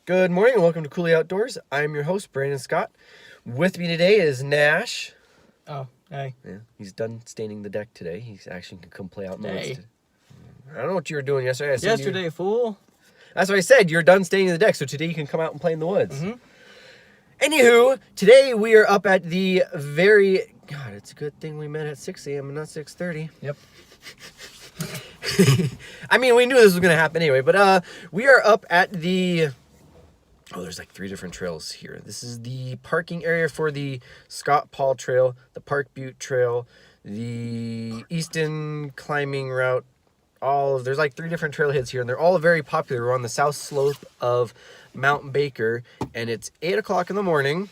Good morning and welcome to Cooley Outdoors. I'm your host, Brandon Scott. With me today is Nash. Oh, hey. Yeah, he's done staining the deck today. He actually can come play out in the woods Hey. today. I don't know what you were doing yesterday. Yesterday, fool. That's what I said. You're done staining the deck, so today you can come out and play in the woods. Mm-hmm. Anywho, today we are up at the very... God, it's a good thing we met at 6 a.m. and not 6:30. Yep. I mean, we knew this was going to happen anyway, but we are up at the... Oh, there's like 3 different trails here. This is the parking area for the Scott Paul Trail, the Park Butte Trail, the Easton climbing route. There's like 3 different trailheads here, and they're all very popular. We're on the south slope of Mount Baker, and it's 8 o'clock in the morning.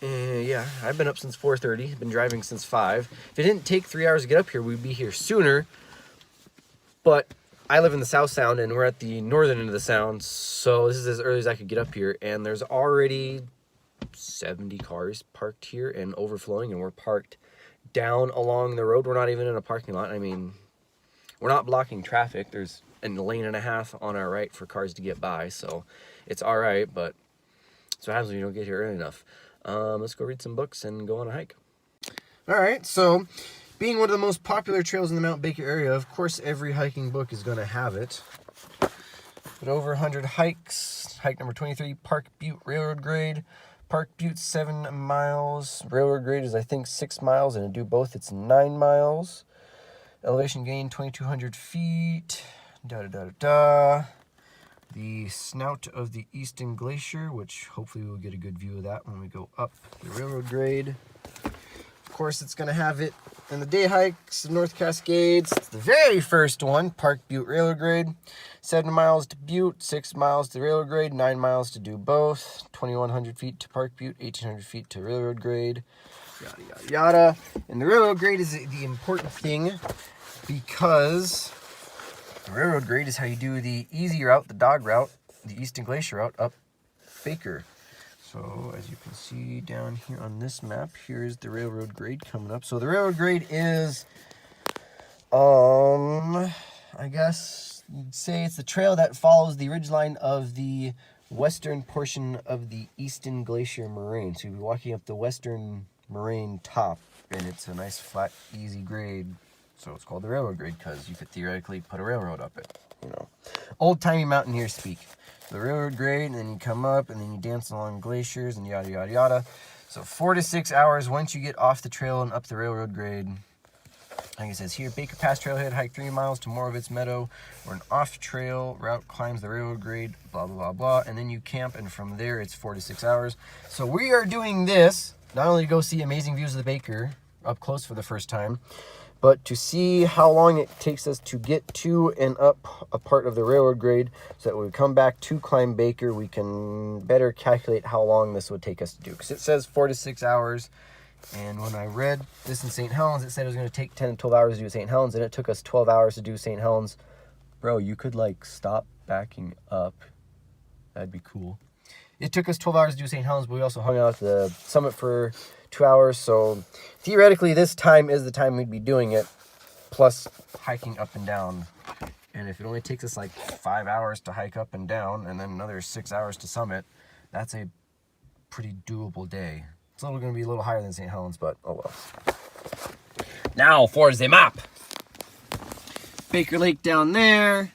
Yeah, I've been up since 4:30. Been driving since 5. If it didn't take 3 hours to get up here, we'd be here sooner. But I live in the South Sound, and we're at the northern end of the Sound, so this is as early as I could get up here. And there's already 70 cars parked here and overflowing, and we're parked down along the road. We're not even in a parking lot. I mean, we're not blocking traffic. There's a lane and a half on our right for cars to get by, so it's all right, but that's what happens when you don't get here early enough. Let's go read some books and go on a hike. All right, so being one of the most popular trails in the Mount Baker area, of course, every hiking book is going to have it. But over 100 hikes. Hike number 23, Park Butte Railroad Grade. Park Butte, 7 miles. Railroad Grade is, I think, 6 miles, and to do both, it's 9 miles. Elevation gain, 2,200 feet. The snout of the Easton Glacier, which hopefully we'll get a good view of that when we go up the railroad grade. Of course, it's going to have it in the day hikes, North Cascades. It's the very first one, Park Butte Railroad Grade. 7 miles to Butte, 6 miles to railroad grade, 9 miles to do both. 2,100 feet to Park Butte, 1,800 feet to railroad grade. Yada, yada, yada. And the railroad grade is the important thing because the railroad grade is how you do the easy route, the dog route, the Easton Glacier route up Baker. So as you can see down here on this map, here's the railroad grade coming up. So the railroad grade is, I guess you'd say it's the trail that follows the ridgeline of the western portion of the Easton Glacier moraine. So you'll be walking up the western moraine top, and it's a nice flat, easy grade. So it's called the railroad grade because you could theoretically put a railroad up it, you know. Old-timey mountaineer speak. The railroad grade, and then you come up, and then you dance along glaciers, and yada, yada, yada. So 4 to 6 hours once you get off the trail and up the railroad grade. Like it says here, Baker Pass Trailhead, hike 3 miles to Morovitz Meadow, where an off-trail route climbs the railroad grade, blah, blah, blah, blah. And then you camp, and from there it's 4 to 6 hours. So we are doing this, not only to go see amazing views of the Baker up close for the first time, but to see how long it takes us to get to and up a part of the railroad grade, so that when we come back to climb Baker, we can better calculate how long this would take us to do. Because it says 4 to 6 hours, and when I read this in Saint Helens, it said it was going to take 10 to 12 hours to do Saint Helens, and it took us 12 hours to do Saint Helens. Bro, you could, like, stop backing up. That'd be cool. It took us 12 hours to do St. Helens, but we also hung out at the summit for 2 hours. So theoretically, this time is the time we'd be doing it, plus hiking up and down. And if it only takes us like 5 hours to hike up and down, and then another 6 hours to summit, that's a pretty doable day. It's going to be a little higher than St. Helens, but oh well. Now for the map. Baker Lake down there.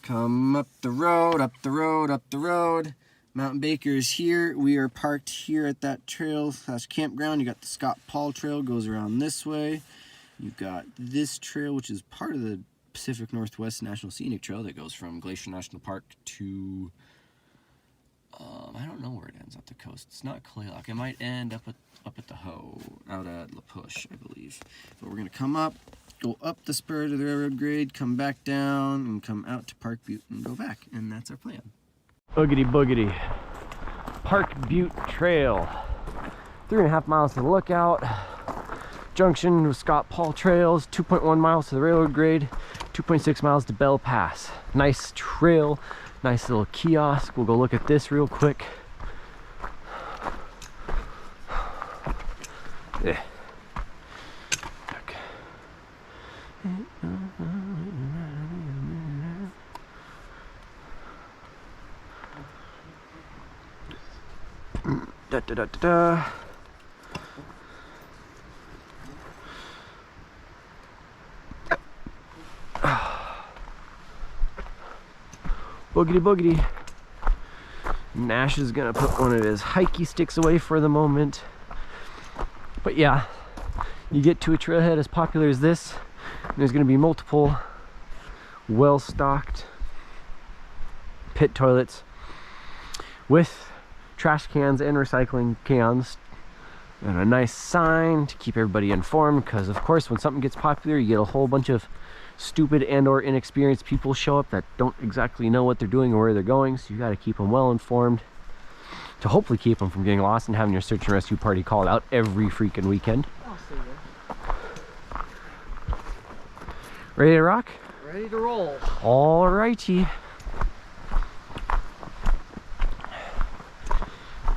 Come up the road, up the road, up the road. Mount Baker is here. We are parked here at that trail / campground. You got the Scott Paul Trail, goes around this way. You've got this trail, which is part of the Pacific Northwest National Scenic Trail that goes from Glacier National Park to, I don't know where it ends at the coast. It's not Claylock. It might end up at the Hoe, out at La Push, I believe. But we're gonna come up, go up the spur to the railroad grade, come back down, and come out to Park Butte and go back. And that's our plan. Boogity boogity. Park Butte Trail. 3.5 miles to the lookout. Junction with Scott Paul Trails. 2.1 miles to the railroad grade. 2.6 miles to Bell Pass. Nice trail. Nice little kiosk. We'll go look at this real quick. Yeah. Okay. Da, da, da, da, da. Boogity boogity. Nash is gonna put one of his hikey sticks away for the moment. But yeah, you get to a trailhead as popular as this, and there's gonna be multiple well-stocked pit toilets with trash cans and recycling cans and a nice sign to keep everybody informed, because of course when something gets popular you get a whole bunch of stupid and or inexperienced people show up that don't exactly know what they're doing or where they're going, so you got to keep them well informed to hopefully keep them from getting lost and having your search and rescue party called out every freaking weekend. I'll see you. Ready to rock? Ready to roll. All righty.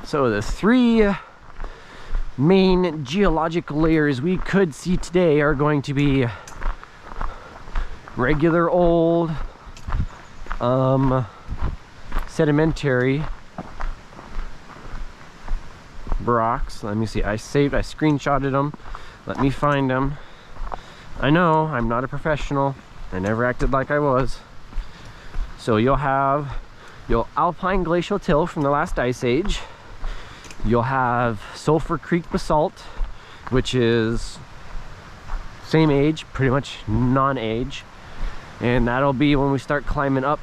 So the three main geological layers we could see today are going to be regular old sedimentary rocks. Let me see, I screenshotted them. Let me find them. I know I'm not a professional. I never acted like I was. So you'll have your alpine glacial till from the last ice age. You'll have Sulphur Creek basalt, which is same age, pretty much non-age. And that'll be when we start climbing up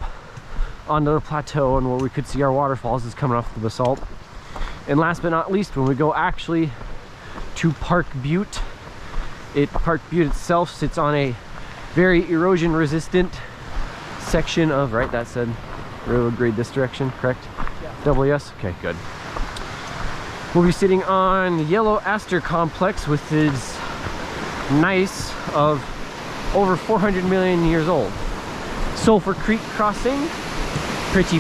onto the plateau, and where we could see our waterfalls is coming off the basalt. And last but not least, when we go actually to Park Butte, Park Butte itself sits on a very erosion resistant section of, right, that said railroad grade this direction, correct? Yeah. Double yes? Okay, good. We'll be sitting on the Yellow Aster Complex, which is gneiss of over 400 million years old. Sulphur Creek crossing, pretty.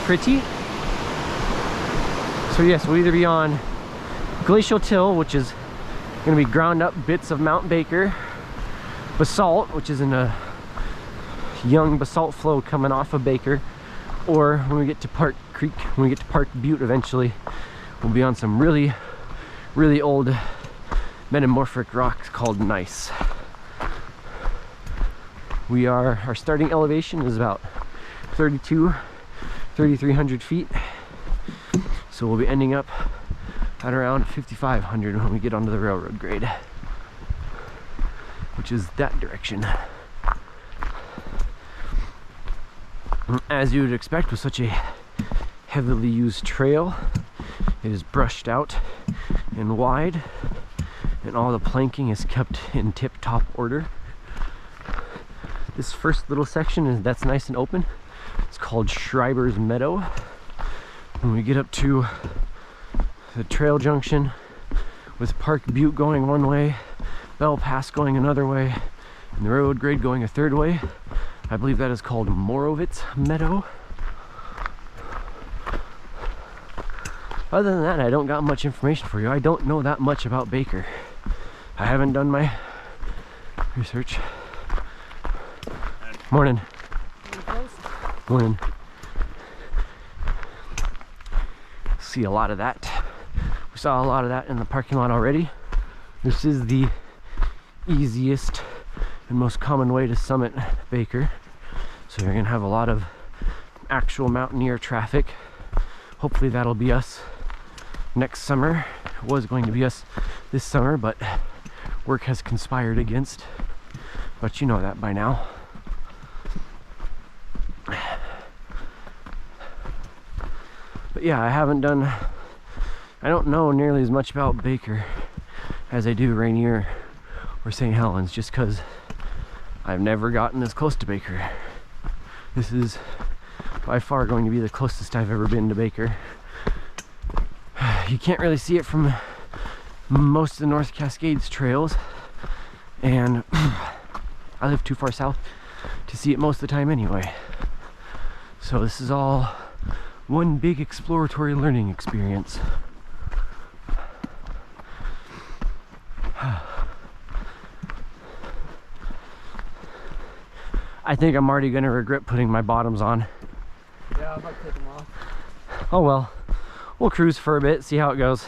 So yes, we'll either be on Glacial Till, which is going to be ground up bits of Mount Baker, basalt, which is in a young basalt flow coming off of Baker, or when we get to Park Creek, when we get to Park Butte eventually, we'll be on some really old metamorphic rocks called gneiss. Our starting elevation is about 3,300 feet. So we'll be ending up at around 5,500 when we get onto the railroad grade, which is that direction. As you would expect with such a heavily used trail, it is brushed out and wide, and all the planking is kept in tip-top order. This first little section that's nice and open. It's called Schreiber's Meadow. When we get up to the trail junction with Park Butte going one way, Bell Pass going another way, and the railroad grade going a third way, I believe that is called Morovitz Meadow. Other than that, I don't got much information for you. I don't know that much about Baker. I haven't done my research. Morning. Morning. See a lot of that. We saw a lot of that in the parking lot already. This is the easiest and most common way to summit Baker. So you're gonna have a lot of actual mountaineer traffic. Hopefully that'll be us next summer. It was going to be us this summer, but work has conspired against. But you know that by now. But yeah, I don't know nearly as much about Baker as I do Rainier or Saint Helens, just because I've never gotten this close to Baker. This is by far going to be the closest I've ever been to Baker. You can't really see it from most of the North Cascades trails, and I live too far south to see it most of the time anyway. So this is all one big exploratory learning experience. I think I'm already gonna regret putting my bottoms on. Yeah, I might take them off. Oh well, we'll cruise for a bit, see how it goes.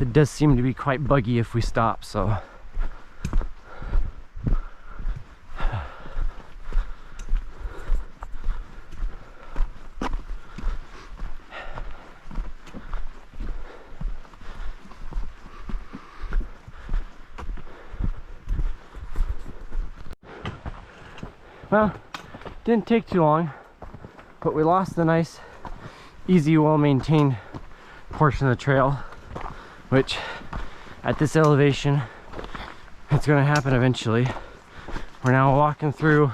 it does seem to be quite buggy if we stop, so. Well, didn't take too long, but we lost the nice, easy, well-maintained portion of the trail, which at this elevation, it's gonna happen eventually. We're now walking through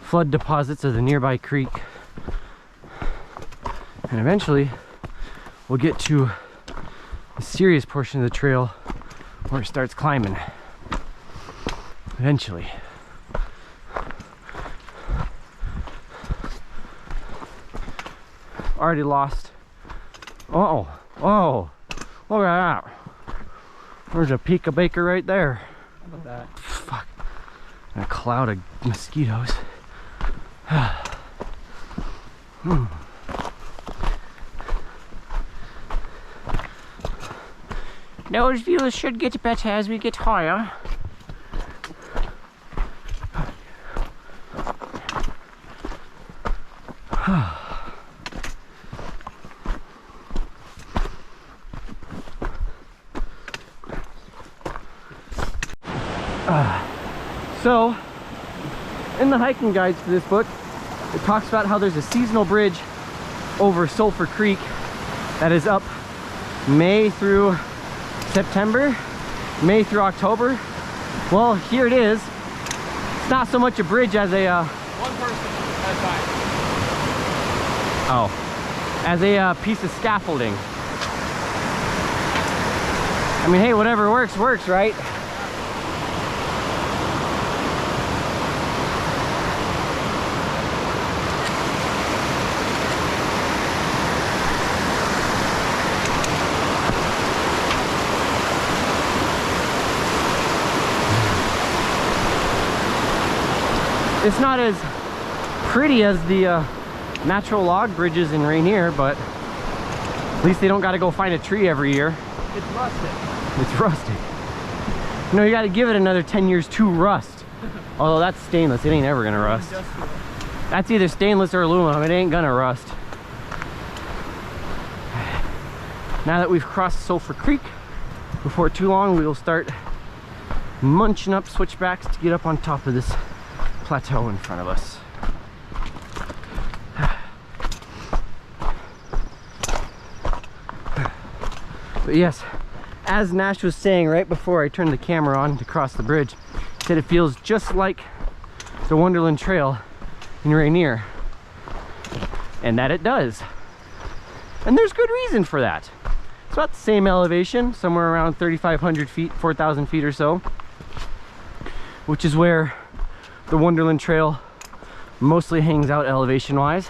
flood deposits of the nearby creek, and eventually we'll get to a serious portion of the trail where it starts climbing. Eventually. Already lost. Oh, look at that. There's a Pika Baker right there. How about that? Fuck. And a cloud of mosquitoes. Those views should get better as we get higher. So, in the hiking guides for this book, it talks about how there's a seasonal bridge over Sulphur Creek that is up May through September, May through October. Well, here it is. It's not so much a bridge as a One person at a time. oh, as a piece of scaffolding. I mean, hey, whatever works, works, right? It's not as pretty as the natural log bridges in Rainier, but at least they don't got to go find a tree every year. It's rusted. It's rusted. You know, you got to give it another 10 years to rust. Although that's stainless, it ain't ever gonna rust. That's either stainless or aluminum, it ain't gonna rust. Now that we've crossed Sulphur Creek, before too long we will start munching up switchbacks to get up on top of this plateau in front of us. But yes, as Nash was saying right before I turned the camera on to cross the bridge, he said it feels just like the Wonderland Trail in Rainier. And that it does. And there's good reason for that. It's about the same elevation, somewhere around 3,500 feet, 4,000 feet or so, which is where the Wonderland Trail mostly hangs out elevation wise,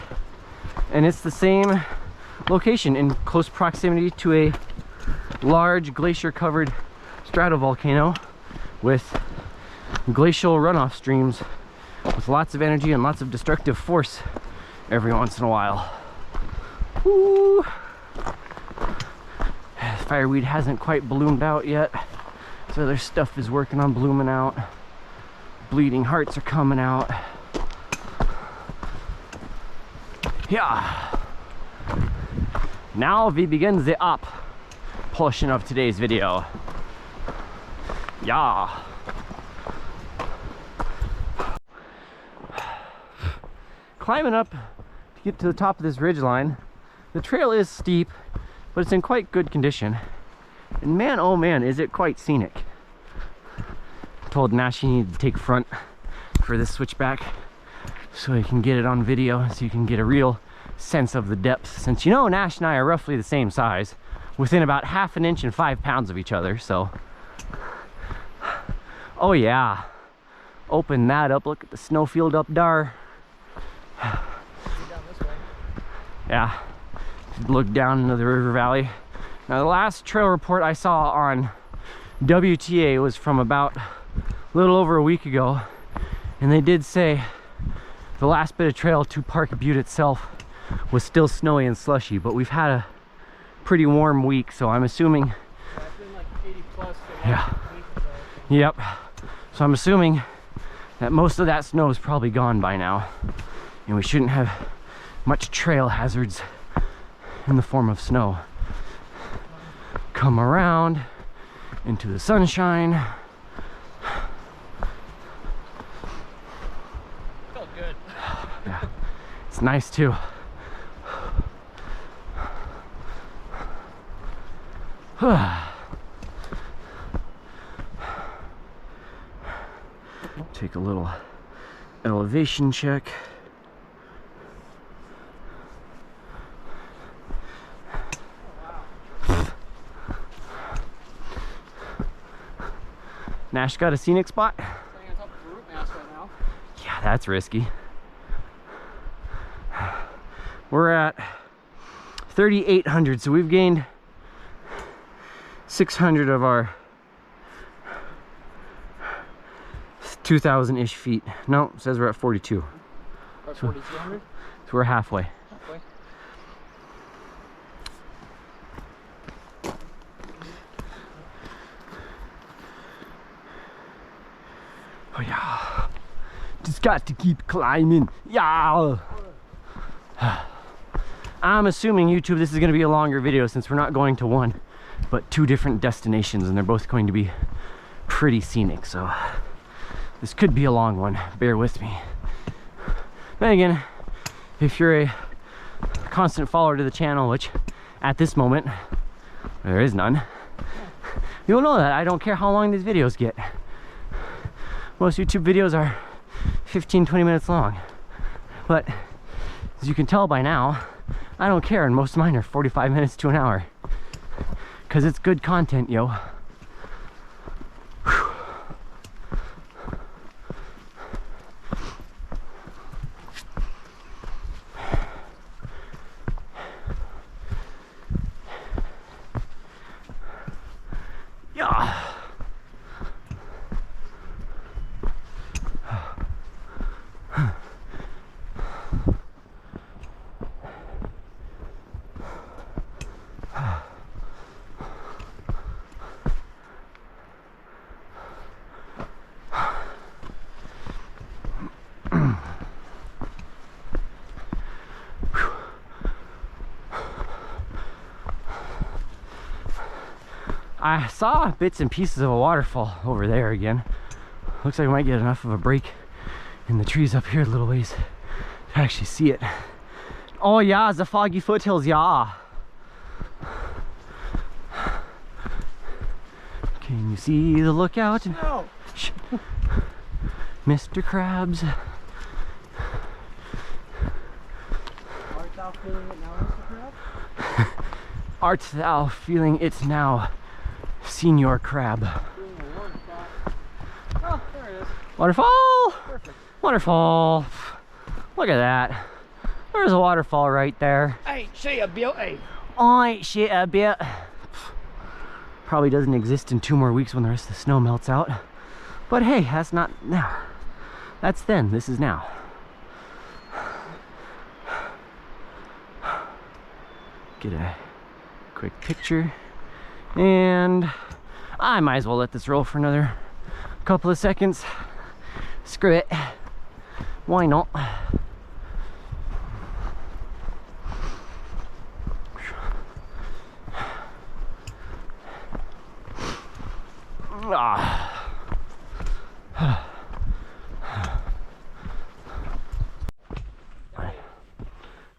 and it's the same location in close proximity to a large glacier covered stratovolcano with glacial runoff streams with lots of energy and lots of destructive force every once in a while. Woo! Fireweed hasn't quite bloomed out yet, so their stuff is working on blooming out. Bleeding hearts are coming out. Yeah. Now we begin the up portion of today's video. Yeah. Climbing up to get to the top of this ridgeline. The trail is steep, but it's in quite good condition. And man, oh man, is it quite scenic. Told Nash he needed to take front for this switchback so he can get it on video, so you can get a real sense of the depth, since you know Nash and I are roughly the same size, within about 1/2 inch and 5 pounds of each other. So oh yeah, open that up, look at the snowfield up there. Down this way. Yeah, look down into the river valley. Now the last trail report I saw on WTA was from about a little over a week ago, and they did say the last bit of trail to Park Butte itself was still snowy and slushy, but we've had a pretty warm week, so I'm assuming. Yeah, it's been like 80 plus for the Yeah. last week or so. Yep. So I'm assuming that most of that snow is probably gone by now, and we shouldn't have much trail hazards in the form of snow. Come around into the sunshine. Felt good. Yeah, it's nice too. Take a little elevation check. Nash got a scenic spot? Staying on top of the root mass right now. Yeah, that's risky. We're at 3,800, so we've gained 600 of our 2,000-ish feet. No, it says we're at 42. Or 4,200. So we're halfway. Halfway. Oh yeah. Just got to keep climbing. Yeah. I'm assuming YouTube, this is going to be a longer video since we're not going to one, but two different destinations, and they're both going to be pretty scenic. So this could be a long one. Bear with me. Then again, if you're a constant follower to the channel, which at this moment there is none, you'll know that I don't care how long these videos get. Most YouTube videos are 15-20 minutes long, but as you can tell by now, I don't care, and most of mine are 45 minutes to an hour because it's good content, yo. Yeah. I saw bits and pieces of a waterfall over there again. Looks like we might get enough of a break in the trees up here a little ways to actually see it. Oh yeah, the foggy foothills, yeah. Can you see the lookout? No. Mr. Krabs. Art thou feeling it now, Mr. Crab? Art thou feeling it now, Senior Crab? Feeling a warm spot. Oh, there it is. Waterfall! Perfect. Waterfall! Look at that. There's a waterfall right there. Hey, see a Bill, hey. I shit a bit. Probably doesn't exist in 2 more weeks when the rest of the snow melts out. But hey, that's not now. That's then. This is now. Get a quick picture. And I might as well let this roll for another couple of seconds. Screw it. Why not?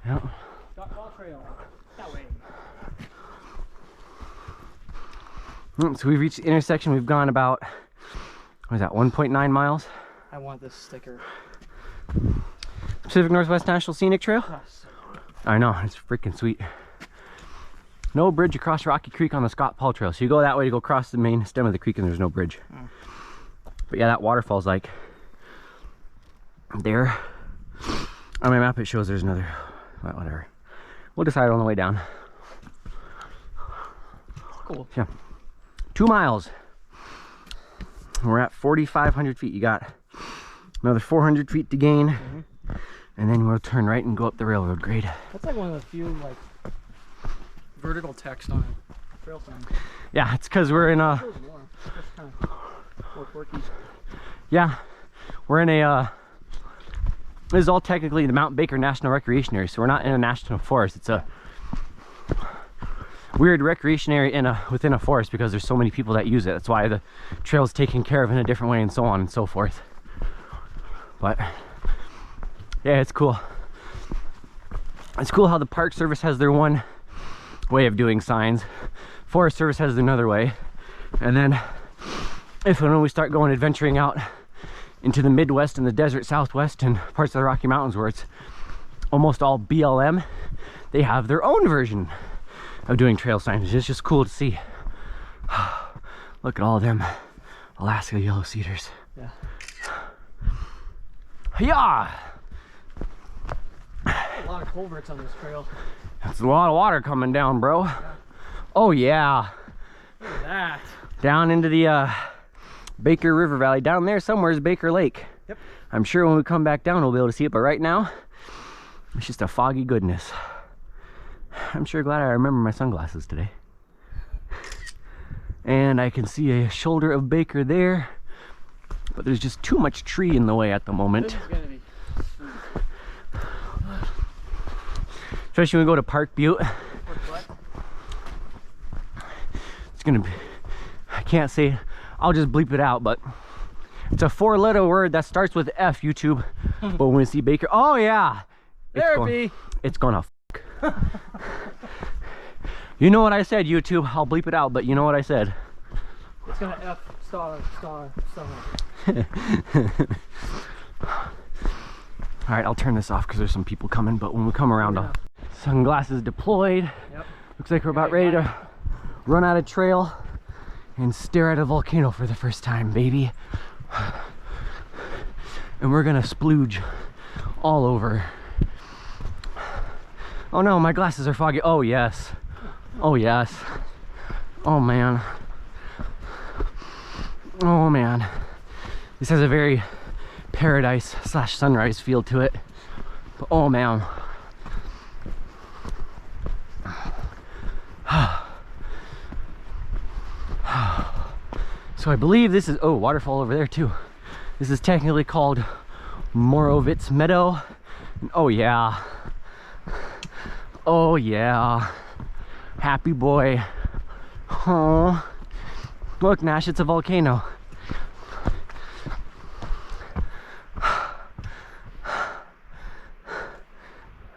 Yeah. Got ball trail. That way. So we've reached the intersection. We've gone about, what is that, 1.9 miles? I want this sticker. Pacific Northwest National Scenic Trail? Yes. I know, it's freaking sweet. No bridge across Rocky Creek on the Scott Paul Trail. So you go that way to go across the main stem of the creek and there's no bridge. But yeah, that waterfall's like there. On my map it shows there's another, well, whatever. We'll decide on the way down. Cool. Yeah. 2 miles. We're at 4,500 feet. You got another 400 feet to gain. And then we'll turn right and go up the railroad grade. That's like one of the few like vertical text on a trail sign. Yeah, it's because we're in a. Feels warm. That's kind of more quirky. Yeah, we're in a. This is all technically the Mount Baker National Recreation Area, so we're not in a national forest. It's a weird recreation area within a forest because there's so many people that use it. That's why the trail's taken care of in a different way and so on and so forth. But yeah, it's cool. It's cool how the Park Service has their one way of doing signs, Forest Service has another way, and then when we start going adventuring out into the Midwest and the desert Southwest and parts of the Rocky Mountains where it's almost all BLM, they have their own version of doing trail signs. It's just cool to see. Look at all of them Alaska yellow cedars. Yeah. Yeah. A lot of culverts on this trail. That's a lot of water coming down, bro. Yeah. Oh yeah. Look at that. Down into the Baker River Valley. Down there somewhere is Baker Lake. Yep. I'm sure when we come back down we'll be able to see it, but right now it's just a foggy goodness. I'm sure glad I remember my sunglasses today. And I can see a shoulder of Baker there, but there's just too much tree in the way at the moment. This is gonna be Especially when we go to Park Butte. what? It's gonna be, I can't say, I'll just bleep it out, but it's a 4-letter word that starts with F, YouTube. But when we see Baker, oh yeah, it's gonna fuck. You know what I said, YouTube. I'll bleep it out, but you know what I said. It's gonna F star. All right, I'll turn this off because there's some people coming, but when we come around, sunglasses deployed. Yep. Looks like we're about ready to run out of trail and stare at a volcano for the first time, baby. And we're gonna splooge all over. Oh no, my glasses are foggy. Oh yes. Oh yes. Oh man. Oh man. This has a very paradise / sunrise feel to it. But oh man. So I believe this is, oh, waterfall over there too. This is technically called Morovitz Meadow. Oh yeah. Oh yeah. Happy boy. Oh. Look, Nash, it's a volcano.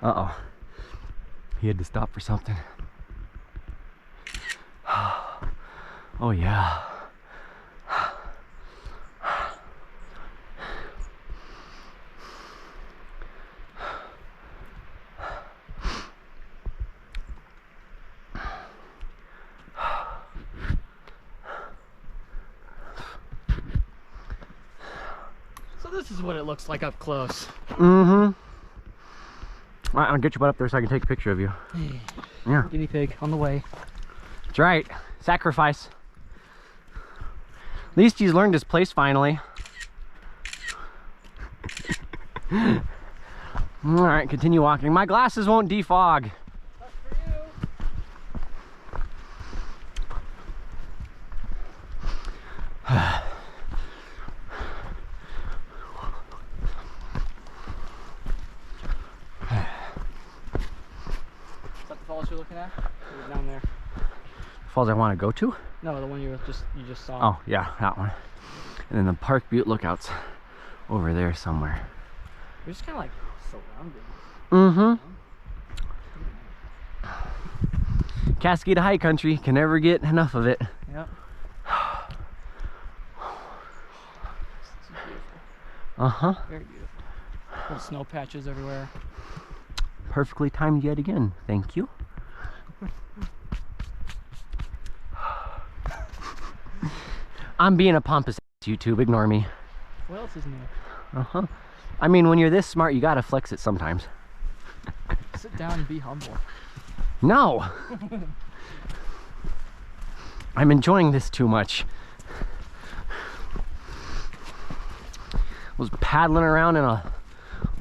Uh-oh. He had to stop for something. Oh yeah. So this is what it looks like up close. Mm-hmm. All right, I'll get your butt up there so I can take a picture of you. Yeah. Guinea pig on the way. That's right. Sacrifice. At least he's learned his place finally. All right, continue walking. My glasses won't defog. That's for you. Is that the falls you're looking at? Or down there? Falls I want to go to? No, the one you just saw. Oh, yeah, that one. And then the Park Butte Lookout's over there somewhere. You're just kind of like surrounded. Mm-hmm. Cascade high country, can never get enough of it. Yep. Uh-huh. Very beautiful. Little snow patches everywhere. Perfectly timed yet again. Thank you. I'm being a pompous ass, YouTube. Ignore me. What else is new? Uh-huh. I mean, when you're this smart, you gotta flex it sometimes. Sit down and be humble. No! I'm enjoying this too much. I was paddling around in a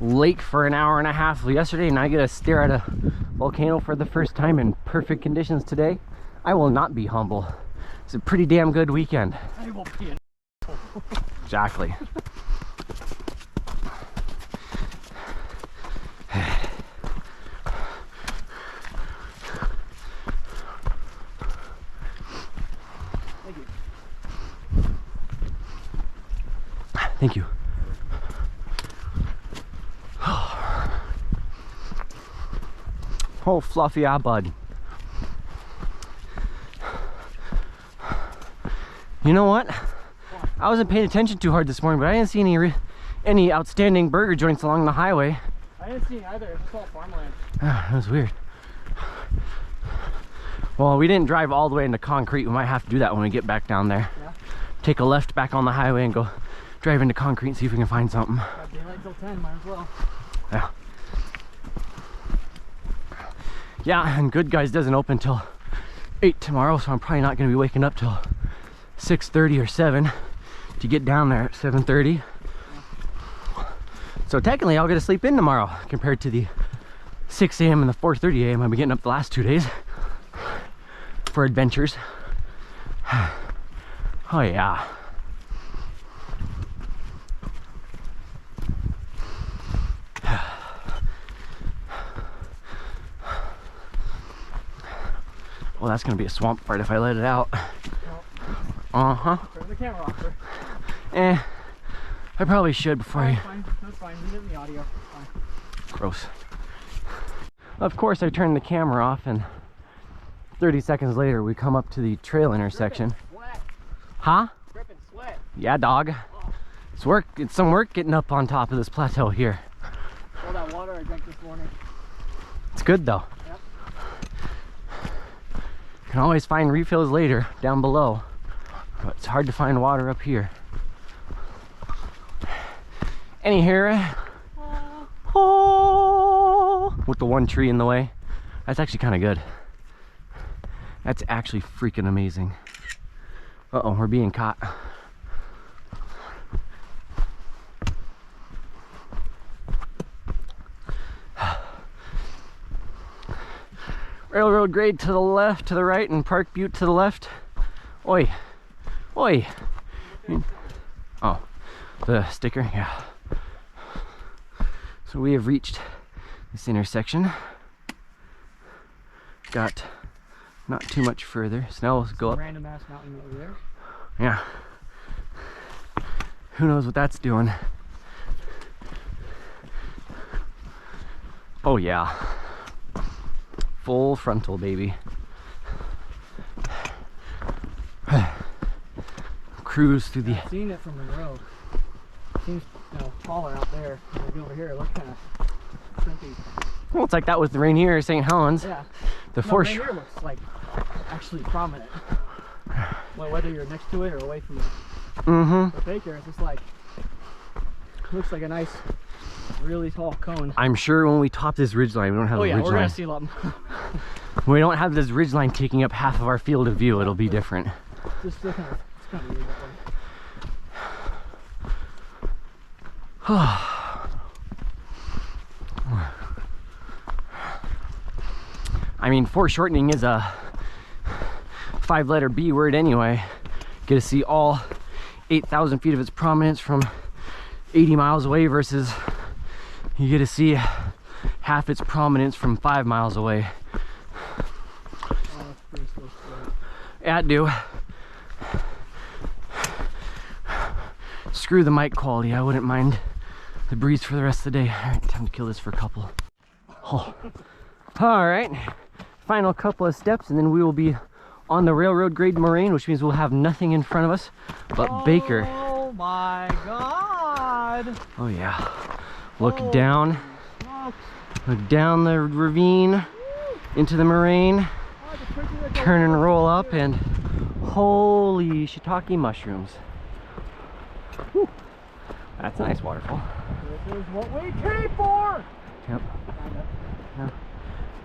lake for an hour and a half yesterday, and I get to stare at a volcano for the first time in perfect conditions today, I will not be humble. It's a pretty damn good weekend. I will be an Exactly. Thank you. Oh, fluffy bud. You know what? I wasn't paying attention too hard this morning, but I didn't see any outstanding burger joints along the highway. I didn't see either. It's just all farmland. That was weird. Well, we didn't drive all the way into concrete. We might have to do that when we get back down there. Yeah. Take a left back on the highway and go drive into concrete and see if we can find something. Got daylight till 10, might as well. Yeah. Yeah, and Good Guys doesn't open till 8 tomorrow, so I'm probably not going to be waking up till 6:30 or 7 to get down there at 7:30. So technically I'll get to sleep in tomorrow compared to the 6 a.m. and the 4:30 a.m. I've been getting up the last 2 days for adventures. Oh yeah. Well, that's gonna be a swamp part if I let it out. Uh-huh. Turn the camera off, sir. I probably should before I... Fine. That's fine. Leave it in the audio. Fine. Gross. Of course, I turned the camera off, and 30 seconds later, we come up to the trail intersection. Sweat. Huh? Dripping sweat. Yeah, dog. It's work. It's some work getting up on top of this plateau here. All that water I drank this morning. It's good though. Yep. You can always find refills later down below, but it's hard to find water up here. Anyhow, oh, with the one tree in the way, that's actually kind of good. That's actually freaking amazing. Uh-oh, we're being caught. Railroad grade to the left, to the right, and Park Butte to the left. Oi, oi. Oh, the sticker, yeah. So we have reached this intersection. Got not too much further, so now we'll go up. Random ass mountain over there. Yeah. Who knows what that's doing? Oh yeah. Full frontal, baby. Cruise through the... I've seen it from the road. Seems, taller out there. Maybe over here, it looks kind of crimpy. Well, it's like that with the Rainier of Saint Helens. Yeah. The No, foreshore. Rainier looks like actually prominent. Well, whether you're next to it or away from it. Mm-hmm. But Baker, it's just like, looks like a nice, really tall cone. I'm sure when we top this ridgeline, we don't have Oh a yeah, we're gonna ridgeline. see a lot more. We don't have this ridgeline taking up half of our field of view. It'll be different. Just kind of, it's kind of weird that way. I mean, foreshortening is a 5-letter B word anyway. Get to see all 8,000 feet of its prominence from 80 miles away versus you get to see half its prominence from 5 miles away. Oh, that's pretty close to it. Yeah, it do. Screw the mic quality. I wouldn't mind the breeze for the rest of the day. All right, time to kill this for a couple. Oh. All right, final couple of steps and then we will be on the railroad grade moraine, which means we'll have nothing in front of us but Baker. Oh my god! Oh yeah. Look Holy down. smokes. Look down the ravine into the moraine. Oh, it's pretty like Turn and roll up and holy shiitake mushrooms. Whew. That's a nice waterfall. This is what we came for! Yep. Yeah.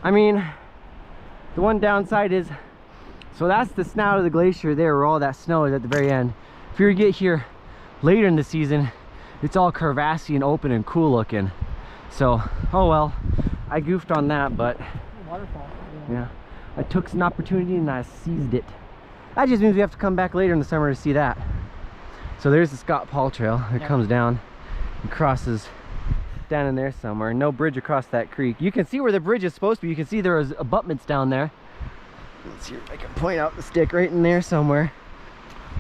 I mean, the one downside is, so that's the snout of the glacier there where all that snow is at the very end. If you were to get here later in the season, it's all crevassy and open and cool looking. So, oh well, I goofed on that, but Waterfall. yeah, I took an opportunity and I seized it. That just means we have to come back later in the summer to see that. So there's the Scott Paul Trail. It comes down and crosses down in there somewhere. No bridge across that creek. You can see where the bridge is supposed to be. You can see there was abutments down there. Let's see if I can point out the stick right in there somewhere.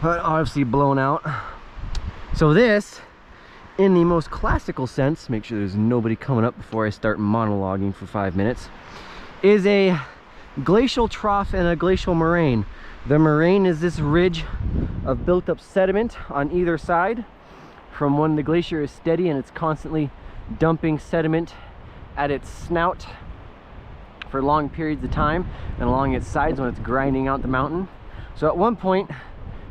But obviously blown out. So this, in the most classical sense, make sure there's nobody coming up before I start monologuing for 5 minutes, is a glacial trough and a glacial moraine. The moraine is this ridge of built up sediment on either side from when the glacier is steady and it's constantly dumping sediment at its snout for long periods of time and along its sides when it's grinding out the mountain. So at one point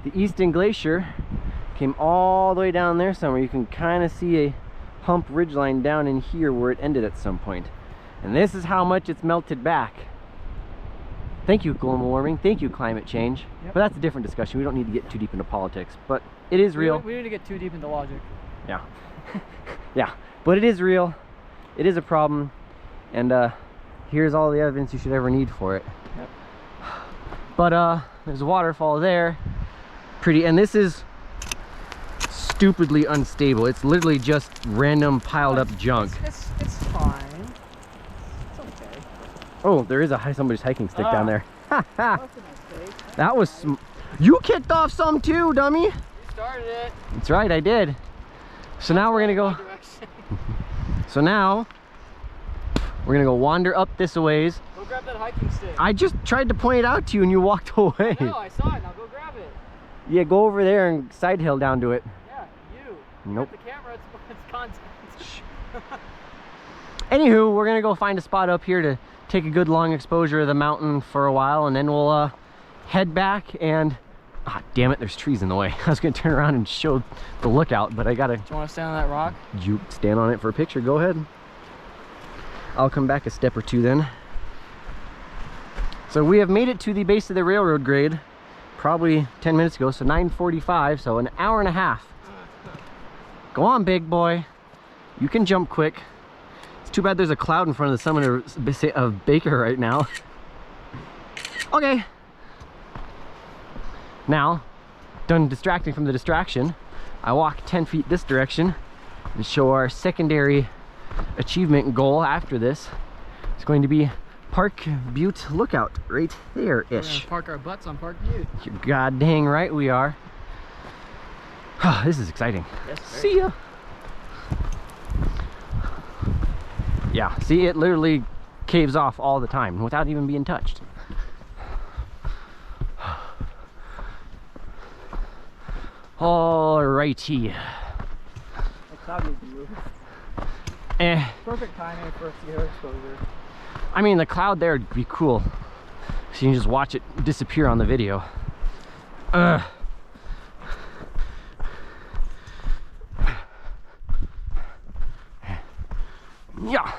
the Easton Glacier came all the way down there somewhere. You can kind of see a hump ridgeline down in here where it ended at some point. And this is how much it's melted back. Thank you, global warming. Thank you, climate change. Yep. But that's a different discussion. We don't need to get too deep into politics, but it is real. We need to get too deep into logic. Yeah. Yeah, but it is real. It is a problem. And here's all the evidence you should ever need for it. Yep. But there's a waterfall there. Pretty, and this is stupidly unstable. It's literally just random piled up junk. It's fine. It's okay. Oh, there is somebody's hiking stick down there. That's a mistake. That was you kicked off some too, dummy. You started it. That's right, I did. So now we're gonna go. So now we're gonna go wander up this a ways. Go grab that hiking stick. I just tried to point it out to you and you walked away. No, I saw it. Now go grab it. Yeah, go over there and side hill down to it. Yeah, you. Nope. The camera, it's content. Anywho, we're gonna go find a spot up here to take a good long exposure of the mountain for a while, and then we'll head back and damn it, there's trees in the way. I was gonna turn around and show the lookout, but I gotta. Do you want to stand on that rock? You stand on it for a picture, go ahead. I'll come back a step or two then. So we have made it to the base of the railroad grade probably 10 minutes ago, so 9:45, so an hour and a half. Go on, big boy, you can jump quick. It's too bad there's a cloud in front of the summit of Baker right now. Okay, now done distracting from the distraction, I walk 10 feet this direction and show our secondary achievement goal after this. It's going to be Park Butte Lookout right there-ish. We're gonna park our butts on Park Butte. You're god dang right we are. This is exciting. Yes, see ya. Yeah, see, it literally caves off all the time without even being touched. Alrighty. The cloud needs to move. Perfect timing for a zero exposure. I mean, the cloud there would be cool. So you can just watch it disappear on the video. Yeah.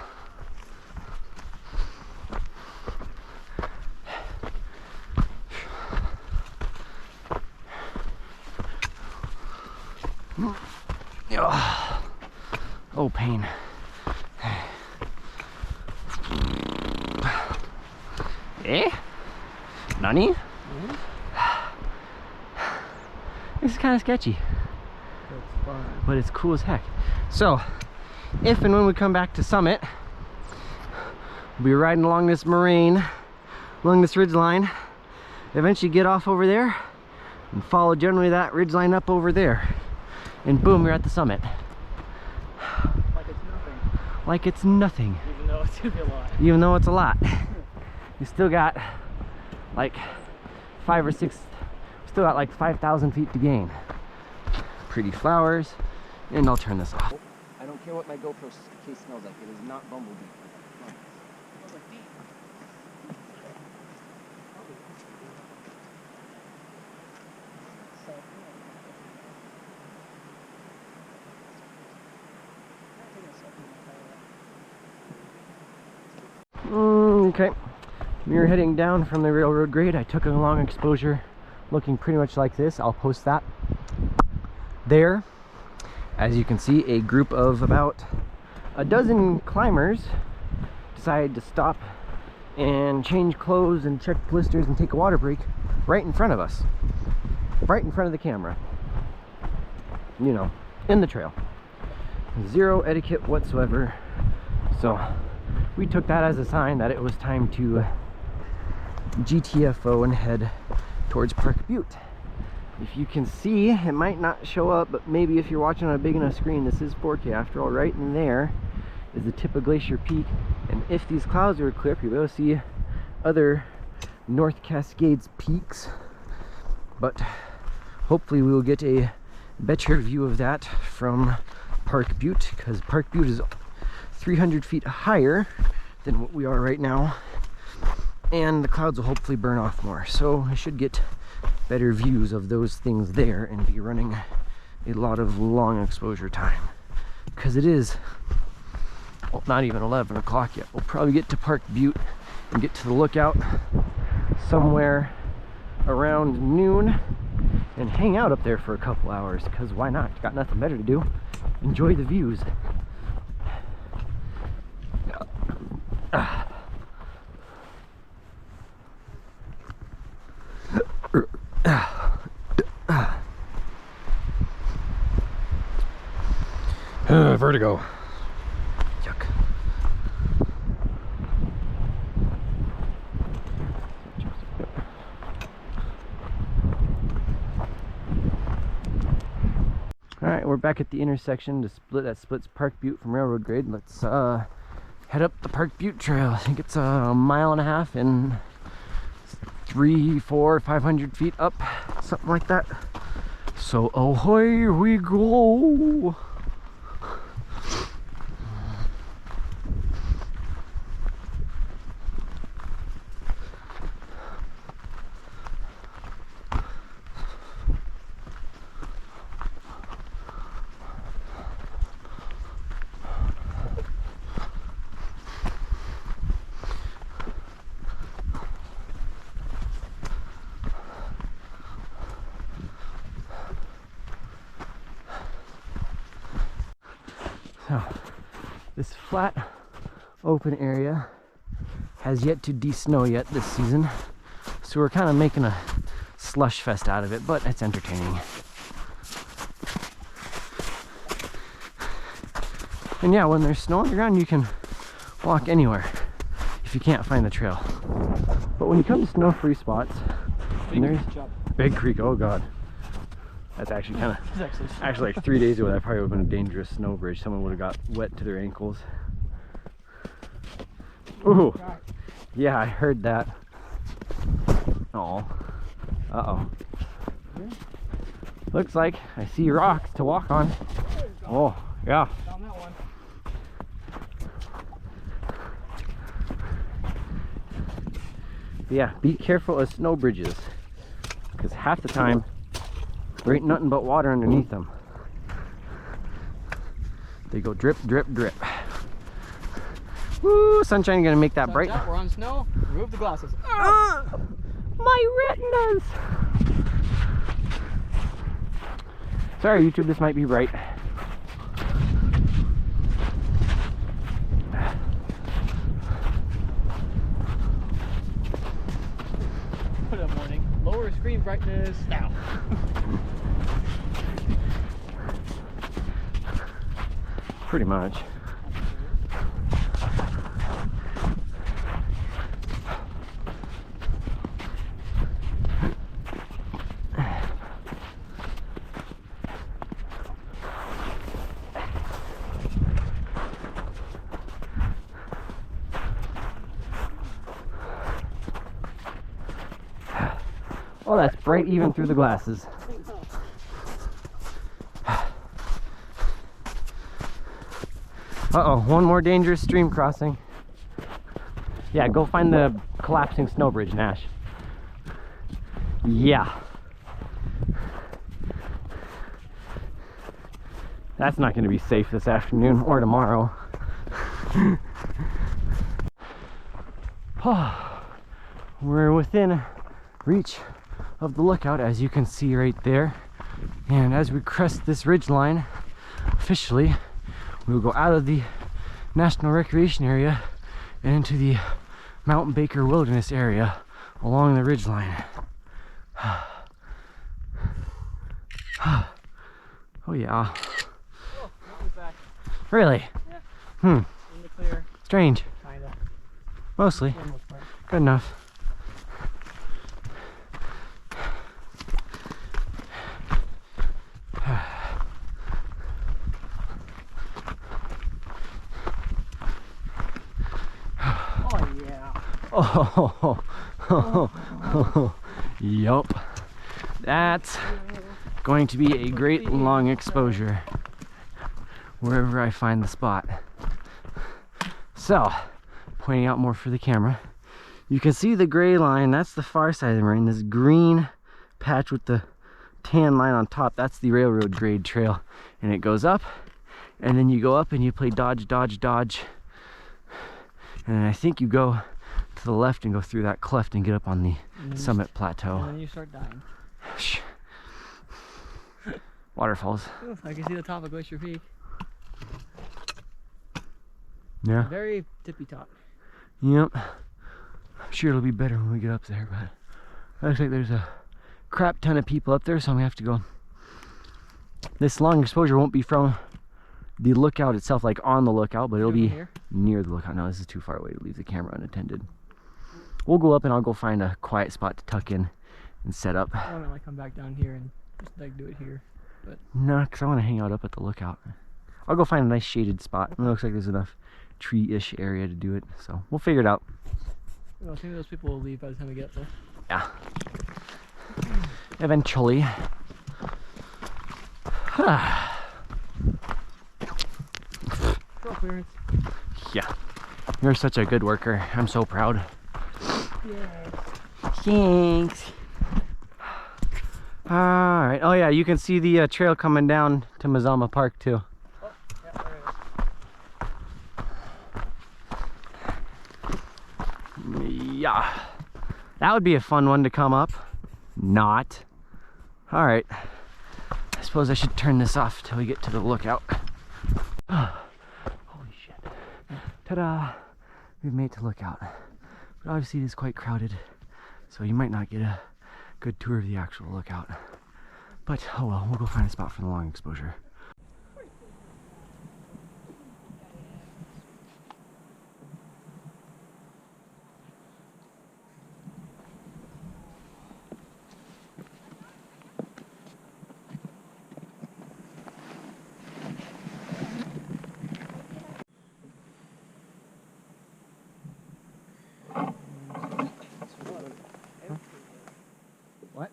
Oh, pain. Eh? Nani? This is kind of sketchy. It's fun. But it's cool as heck. So, if and when we come back to summit, we'll be riding along this moraine, along this ridge line, eventually get off over there and follow generally that ridge line up over there, and boom, we're at the summit. Like it's nothing. Like it's nothing. Even though it's gonna be a lot. Even though it's a lot. You still got like 5 or 6, still got like 5,000 feet to gain. Pretty flowers, and I'll turn this off. I don't care what my GoPro case smells like, it is not bumblebee. Okay, we are heading down from the railroad grade. I took a long exposure looking pretty much like this. I'll post that there. As you can see, a group of about a dozen climbers decided to stop and change clothes and check blisters and take a water break right in front of us. Right in front of the camera. You know, in the trail. Zero etiquette whatsoever. So we took that as a sign that it was time to GTFO and head towards Park Butte. If you can see, it might not show up, but maybe if you're watching on a big enough screen, this is 4K after all. Right in there is the tip of Glacier Peak, and if these clouds are clear, you'll be able to see other North Cascades peaks, but hopefully we will get a better view of that from Park Butte, because Park Butte is 300 feet higher than what we are right now, and the clouds will hopefully burn off more, so I should get better views of those things there and be running a lot of long exposure time, because it is, well, not even 11 o'clock yet. We'll probably get to Park Butte and get to the lookout somewhere around noon and hang out up there for a couple hours, because why not? Got nothing better to do. Enjoy the views. Vertigo. Yuck. Alright, we're back at the intersection that splits Park Butte from railroad grade. Let's head up the Park Butte trail. I think it's a mile and a half and 300, 400, 500 feet up, something like that. So ahoy we go. So this flat open area has yet to de-snow yet this season, so we're kind of making a slush fest out of it, but it's entertaining. And yeah, when there's snow on the ground, you can walk anywhere if you can't find the trail. But when you come to snow-free spots, and there's Big Creek, oh god. That's actually kind of, actually like 3 days ago, that probably would have been a dangerous snow bridge. Someone would have got wet to their ankles. Ooh, yeah, I heard that. Oh, uh-oh. Looks like I see rocks to walk on. Oh, yeah. Found that one. Yeah, be careful of snow bridges, because half the time there ain't nothing but water underneath them. They go drip, drip, drip. Woo, sunshine gonna make that bright. We're on snow. Remove the glasses. My retinas! Sorry, YouTube, this might be bright. Put up warning. Lower screen brightness now. Pretty much. Oh, that's bright even through the glasses. Uh-oh, one more dangerous stream crossing. Yeah, go find the collapsing snow bridge, Nash. Yeah. That's not going to be safe this afternoon or tomorrow. We're within reach of the lookout, as you can see right there. And as we crest this ridge line, officially we will go out of the National Recreation Area and into the Mount Baker Wilderness area along the ridgeline. Oh yeah. Oh, nothing's back. Really? Yeah. Hmm. In the clear. Strange. Kinda. Mostly. For the most part. Good enough. Oh yeah. Oh, yup. That's going to be a great long exposure wherever I find the spot. So, pointing out more for the camera, you can see the gray line. That's the far side of the moraine. This green patch with the tan line on top, that's the railroad grade trail, and it goes up, and then you go up and you play dodge, dodge, dodge, and then I think you go to the left and go through that cleft and get up on the summit plateau. And then you start dying. Waterfalls. Ooh, I can see the top of Glacier Peak. Yeah. Very tippy top. Yep. I'm sure it'll be better when we get up there, but looks like there's a crap ton of people up there, so I'm gonna have to go. This long exposure won't be from the lookout itself, like on the lookout, but it'll be Here? near the lookout. No, this is too far away to leave the camera unattended. We'll go up and I'll go find a quiet spot to tuck in and set up. I want to like come back down here and just like do it here. No, because I want to hang out up at the lookout. I'll go find a nice shaded spot. It looks like there's enough tree-ish area to do it, so we'll figure it out. Well, maybe those people will leave by the time we get up there. Yeah. Eventually. Trail clearance. Yeah. You're such a good worker. I'm so proud. Yeah. Thanks. Alright. Oh yeah, you can see the trail coming down to Mazama Park too. Oh, yeah, there it is. Yeah. That would be a fun one to come up. Not. Alright. I suppose I should turn this off till we get to the lookout. Holy shit. Ta-da! We've made it to lookout. But obviously it is quite crowded, so you might not get a good tour of the actual lookout. But oh well, we'll go find a spot for the long exposure. What?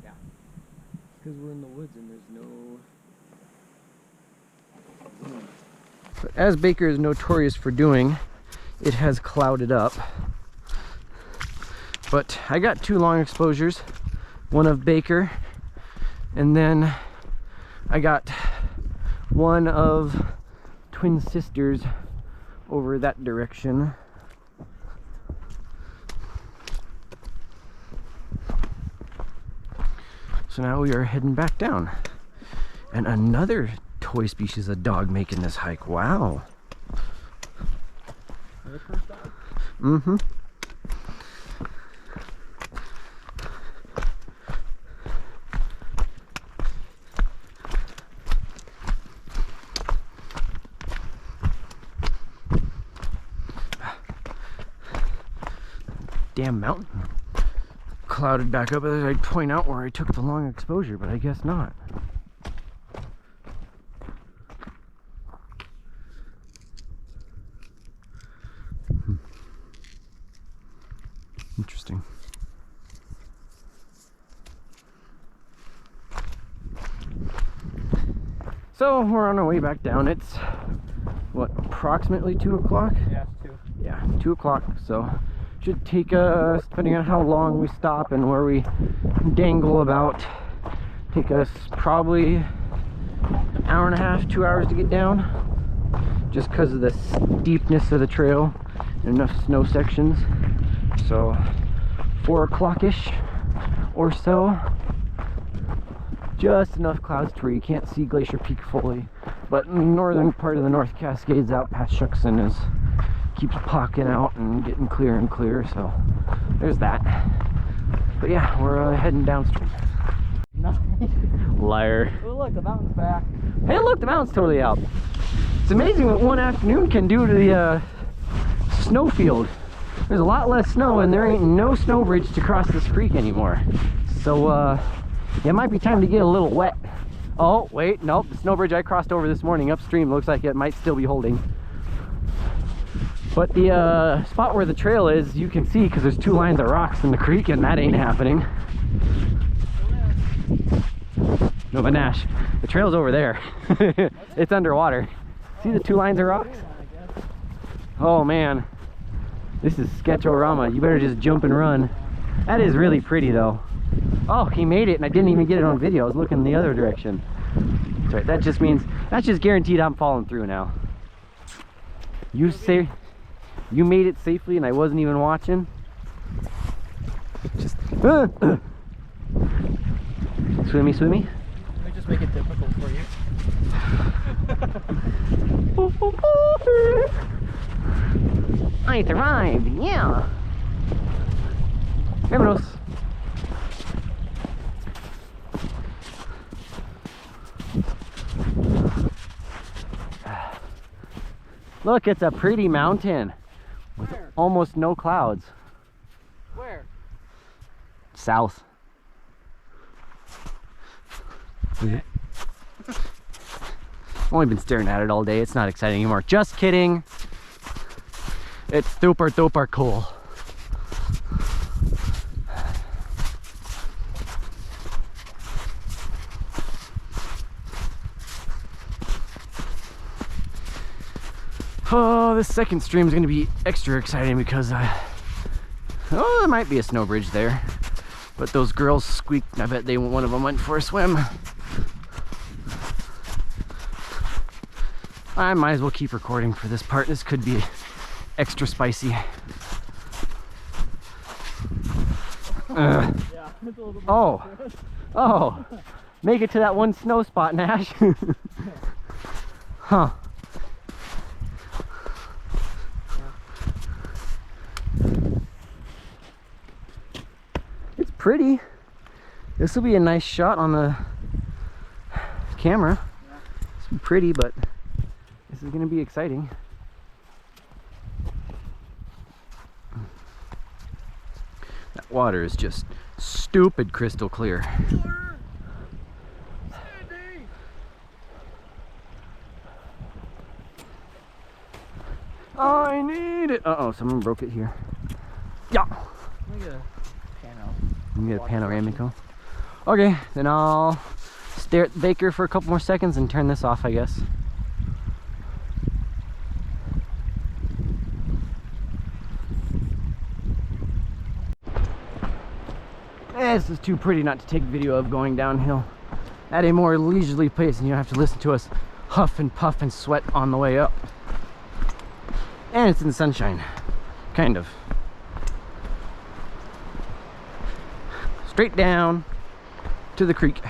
Yeah. Because we're in the woods and there's no... But as Baker is notorious for doing, it has clouded up. But I got two long exposures, one of Baker, and then I got one of Twin Sisters over that direction. So now we are heading back down. And another toy species of dog making this hike. Wow. Another first dog? Mm-hmm. Damn mountain clouded back up as I point out where I took the long exposure, but I guess not. Interesting. So we're on our way back down. It's what, approximately 2 o'clock? Yeah, it's 2. Yeah, 2 o'clock. So should take us, depending on how long we stop and where we dangle about, take us probably an hour and a half, 2 hours to get down, just because of the steepness of the trail and enough snow sections. So 4 o'clock-ish or so. just enough clouds to where you can't see Glacier Peak fully. But the northern part of the North Cascades out past Shuckson keeps popping out and getting clearer and clearer, so there's that. But yeah, we're heading downstream. Nice. Liar. Oh look, the mountain's back. Hey look, the mountain's totally out. It's amazing what one afternoon can do to the snowfield. There's a lot less snow and there ain't no snow bridge to cross this creek anymore. So it might be time to get a little wet. Oh wait, nope, the snow bridge I crossed over this morning upstream looks like it might still be holding. But the spot where the trail is, you can see because there's 2 lines of rocks in the creek and that ain't happening. No, but Nash, the trail's over there. It's underwater. See the 2 lines of rocks? Oh man, this is sketchorama. You better just jump and run. That is really pretty though. Oh, he made it and I didn't even get it on video. I was looking the other direction. That's right, that just means, that's just guaranteed I'm falling through now. You say, you made it safely and I wasn't even watching. Just, swimmy, swimmy. Let me just make it difficult for you. I survived, yeah. Vámonos. Look, it's a pretty mountain with almost no clouds. Where? South. I've only been staring at it all day. It's not exciting anymore. Just kidding. It's super duper cool. Oh, this second stream is going to be extra exciting because oh, there might be a snow bridge there. But those girls squeaked. I bet one of them went for a swim. I might as well keep recording for this part. This could be extra spicy. Yeah, it's a little bit Oh, make it to that one snow spot, Nash. Huh. It's pretty. This will be a nice shot on the camera. It's pretty, but this is going to be exciting. That water is just stupid crystal clear. I need it. Uh-oh, someone broke it here. Yeah. Let me get a pano. You can get a panoramic. Okay, then I'll stare at the baker for a couple more seconds and turn this off, I guess. This is too pretty not to take video of going downhill at a more leisurely pace, and you don't have to listen to us huff and puff and sweat on the way up. And it's in the sunshine, kind of. Straight down to the creek.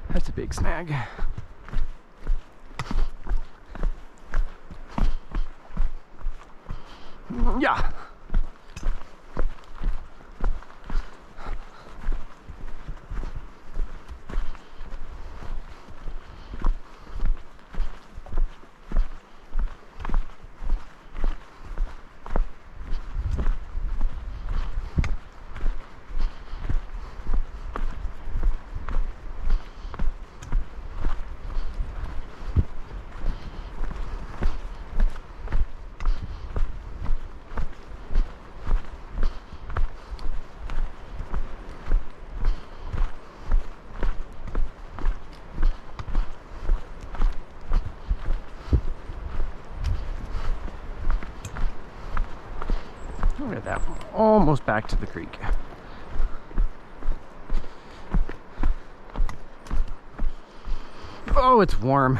That's a big snag. Yeah. Look at that. Almost back to the creek. Oh, it's warm.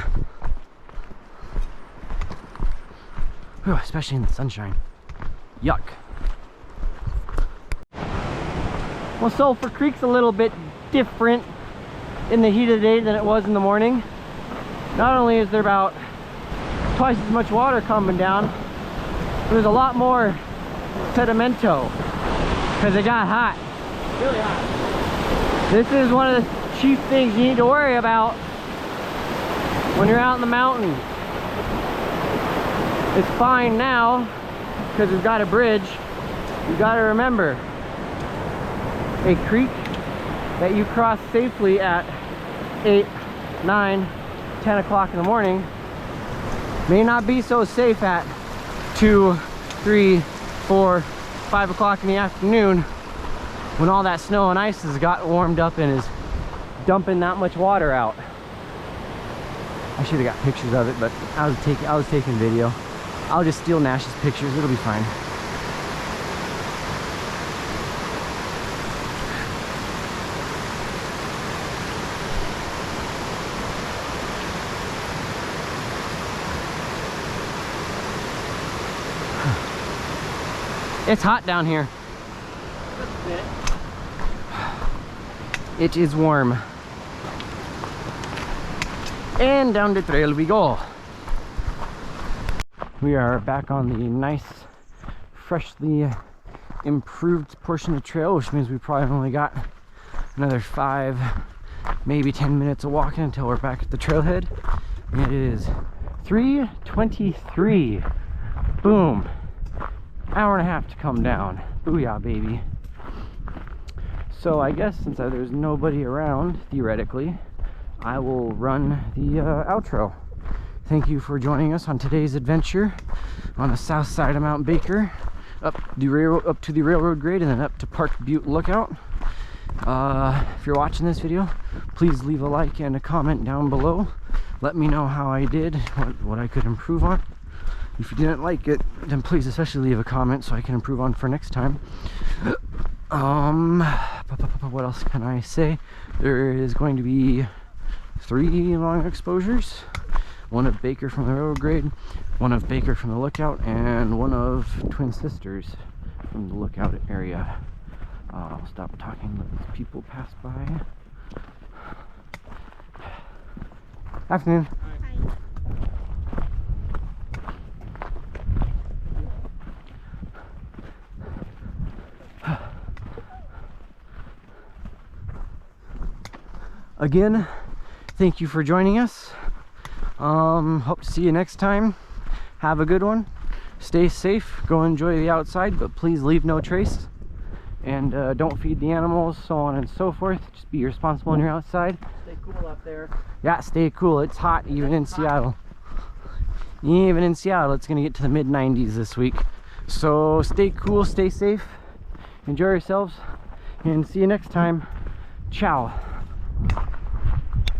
Whew, especially in the sunshine. Yuck. Well, Sulphur Creek's a little bit different in the heat of the day than it was in the morning. Not only is there about twice as much water coming down, but there's a lot more sedimento because it got hot. Really hot. This is one of the chief things you need to worry about when you're out in the mountains. It's fine now because we've got a bridge. You got to remember, a creek that you cross safely at 8, 9, 10 o'clock in the morning may not be so safe at 2, 3, 4, 5 o'clock in the afternoon when all that snow and ice has got warmed up and is dumping that much water out. I should have got pictures of it, but I was taking video. I'll just steal Nash's pictures, it'll be fine. It's hot down here. It is warm. And down the trail we go. We are back on the nice, freshly improved portion of trail, which means we probably only got another 5, maybe 10 minutes of walking until we're back at the trailhead. It is 3:23. Boom. Hour and a half to come down. Booyah, baby. So I guess since there's nobody around, theoretically, I will run the outro. Thank you for joining us on today's adventure on the south side of Mount Baker, up to the railroad grade and then up to Park Butte Lookout. If you're watching this video, please leave a like and a comment down below. Let me know how I did, what I could improve on. If you didn't like it, then please especially leave a comment so I can improve on for next time. What else can I say? There is going to be 3 long exposures. One of Baker from the railroad grade, one of Baker from the lookout, and one of Twin Sisters from the lookout area. I'll stop talking, let these people pass by. Afternoon. Again, thank you for joining us. Hope to see you next time. Have a good one. Stay safe. Go enjoy the outside, but please leave no trace. And don't feed the animals, so on and so forth. Just be responsible when you're outside. Stay cool up there. Yeah, stay cool. It's hot even in Seattle. Even in Seattle, it's going to get to the mid-90s this week. So stay cool, stay safe, enjoy yourselves, and see you next time. Ciao.